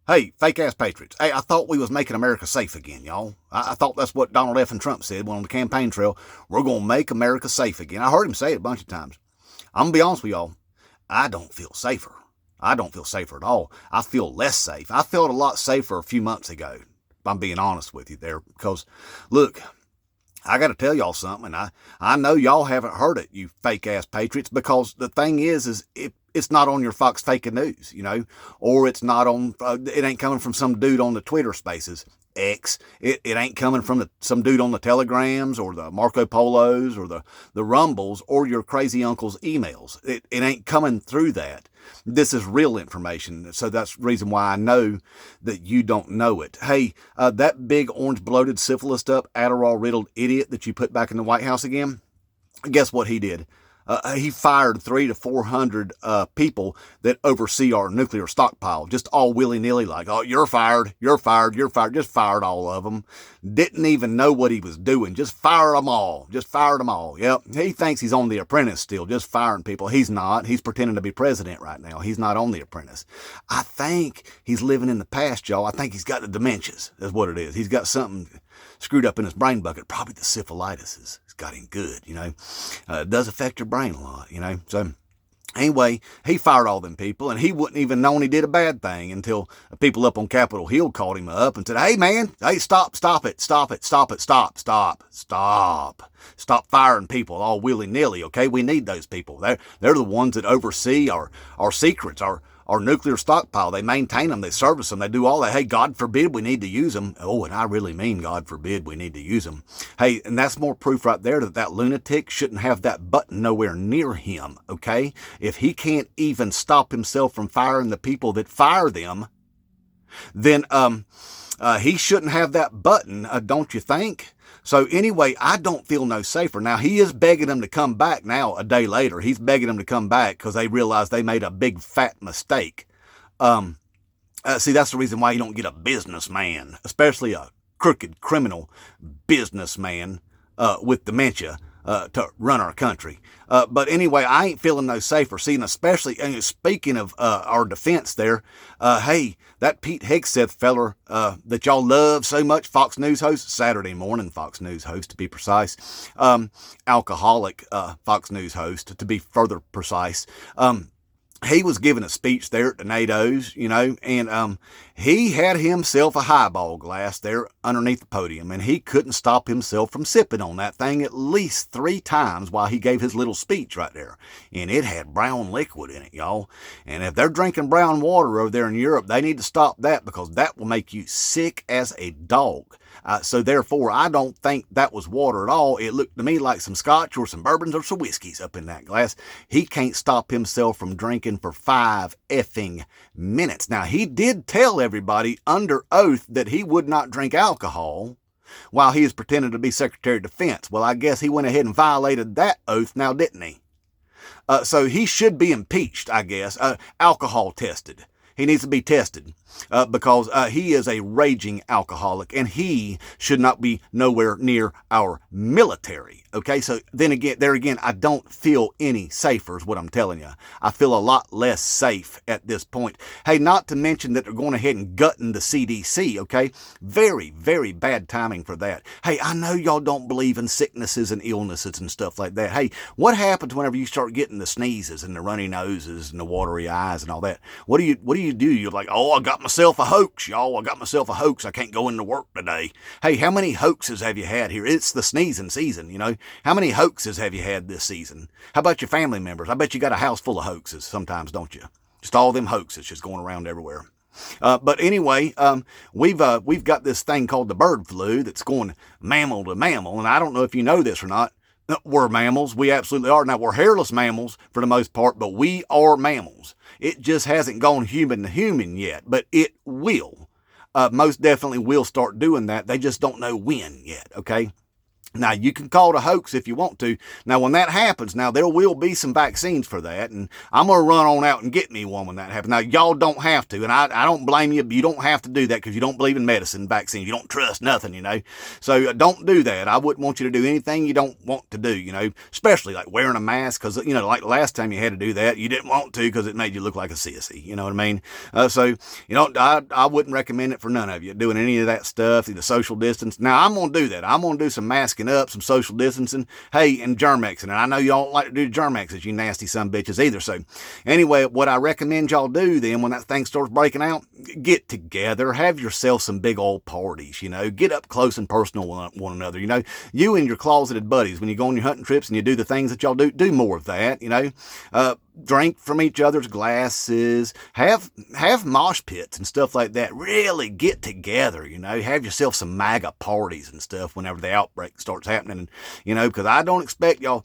Hey, fake-ass patriots. Hey, I thought we was making America safe again, y'all. I thought that's what Donald F. and Trump said when on the campaign trail. We're going to make America safe again. I heard him say it a bunch of times. I'm going to be honest with y'all. I don't feel safer. I don't feel safer at all. I feel less safe. I felt a lot safer a few months ago, if I'm being honest with you there. Because, look, I got to tell y'all something. I know y'all haven't heard it, you fake-ass patriots, because the thing is it's not on your Fox fake news, or it's not on, it ain't coming from some dude on the Twitter spaces, X. It ain't coming from some dude on the Telegrams or the Marco Polos or the Rumbles or your crazy uncle's emails. It ain't coming through that. This is real information, so that's the reason why I know that you don't know it. Hey, that big orange bloated syphilis up Adderall riddled idiot that you put back in the White House again, guess what he did? He fired 300 to 400 people that oversee our nuclear stockpile, just all willy-nilly, like, oh, you're fired, you're fired, you're fired, just fired all of them. Didn't even know what he was doing, just fired them all, Yep, he thinks he's on The Apprentice still, just firing people. He's not. He's pretending to be president right now. He's not on The Apprentice. I think he's living in the past, y'all. I think he's got the dementias, is what it is. He's got something screwed up in his brain bucket, probably the syphilitis has got him good, It does affect your brain a lot, So anyway, he fired all them people, and he wouldn't even known he did a bad thing until people up on Capitol Hill called him up and said, hey, man, hey, stop firing people all willy-nilly, okay? We need those people. They're the ones that oversee our secrets, our nuclear stockpile. They maintain them, they service them, they do all that. Hey, God forbid we need to use them. Oh, and I really mean God forbid we need to use them. Hey, and that's more proof right there that lunatic shouldn't have that button nowhere near him, okay? If he can't even stop himself from firing the people that fire them, then he shouldn't have that button, don't you think? So anyway, I don't feel no safer. Now, he is begging them to come back now a day later. He's begging them to come back because they realize they made a big fat mistake. See, that's the reason why you don't get a businessman, especially a crooked criminal businessman with dementia, to run our country. But anyway, I ain't feeling no safer. See, and especially, and speaking of our defense there, hey, that Pete Hegseth feller that y'all love so much, Fox News host, Saturday morning Fox News host to be precise, alcoholic Fox News host to be further precise, he was giving a speech there at the NATO's, and he had himself a highball glass there underneath the podium, and he couldn't stop himself from sipping on that thing at least 3 times while he gave his little speech right there. And it had brown liquid in it, y'all. And if they're drinking brown water over there in Europe, they need to stop that because that will make you sick as a dog. So therefore, I don't think that was water at all. It looked to me like some scotch or some bourbons or some whiskeys up in that glass. He can't stop himself from drinking for 5 effing minutes. Now, he did tell everybody under oath that he would not drink alcohol while he was pretending to be Secretary of Defense. Well, I guess he went ahead and violated that oath now, didn't he? So he should be impeached, I guess, alcohol tested. He needs to be tested because he is a raging alcoholic and he should not be nowhere near our military. Okay, so then again, I don't feel any safer is what I'm telling you. I feel a lot less safe at this point. Hey, not to mention that they're going ahead and gutting the CDC, okay? Very, very bad timing for that. Hey, I know y'all don't believe in sicknesses and illnesses and stuff like that. Hey, what happens whenever you start getting the sneezes and the runny noses and the watery eyes and all that? What do you do? You're like, oh, I got myself a hoax, y'all. I got myself a hoax. I can't go into work today. Hey, how many hoaxes have you had here? It's the sneezing season, How many hoaxes have you had this season? How about your family members? I bet you got a house full of hoaxes sometimes, don't you? Just all them hoaxes just going around everywhere. But anyway, we've got this thing called the bird flu that's going mammal to mammal, and I don't know if you know this or not. We're mammals. We absolutely are. Now, we're hairless mammals for the most part, but we are mammals. It just hasn't gone human to human yet, but it will. Most definitely will start doing that. They just don't know when yet, okay? Now, you can call it a hoax if you want to. Now, when that happens, now there will be some vaccines for that, and I'm going to run on out and get me one when that happens. Now, y'all don't have to, and I don't blame you. You don't have to do that because you don't believe in medicine, vaccines. You don't trust nothing, you know. So don't do that. I wouldn't want you to do anything you don't want to do, you know, especially like wearing a mask because, you know, like the last time you had to do that, you didn't want to because it made you look like a sissy. You know what I mean? So, you know, I wouldn't recommend it for none of you doing any of that stuff, the social distance. Now, I'm going to do that. I'm going to do some masking up, some social distancing, hey, and Germ-Xing. And I know y'all don't like to do Germ-X's, you nasty son bitches either. So anyway, what I recommend y'all do then when that thing starts breaking out, get together, have yourself some big old parties, you know, get up close and personal with one another. You know, you and your closeted buddies, when you go on your hunting trips and you do the things that y'all do more of that, you know. Drink from each other's glasses, have mosh pits and stuff like that. Really get together, you know, have yourself some MAGA parties and stuff whenever the outbreak starts happening, you know, because I don't expect y'all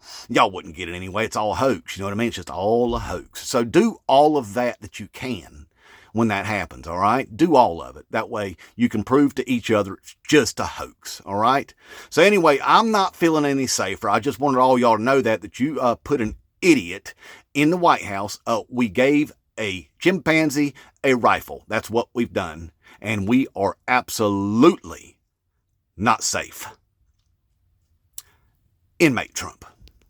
wouldn't get it anyway. It's all a hoax, you know what I mean? It's just all a hoax. So do all of that you can when that happens, all right? Do all of it. That way you can prove to each other it's just a hoax, all right? So anyway, I'm not feeling any safer. I just wanted all y'all to know that you put an idiot in the White House. We gave a chimpanzee a rifle. That's what we've done. And we are absolutely not safe. Inmate Trump.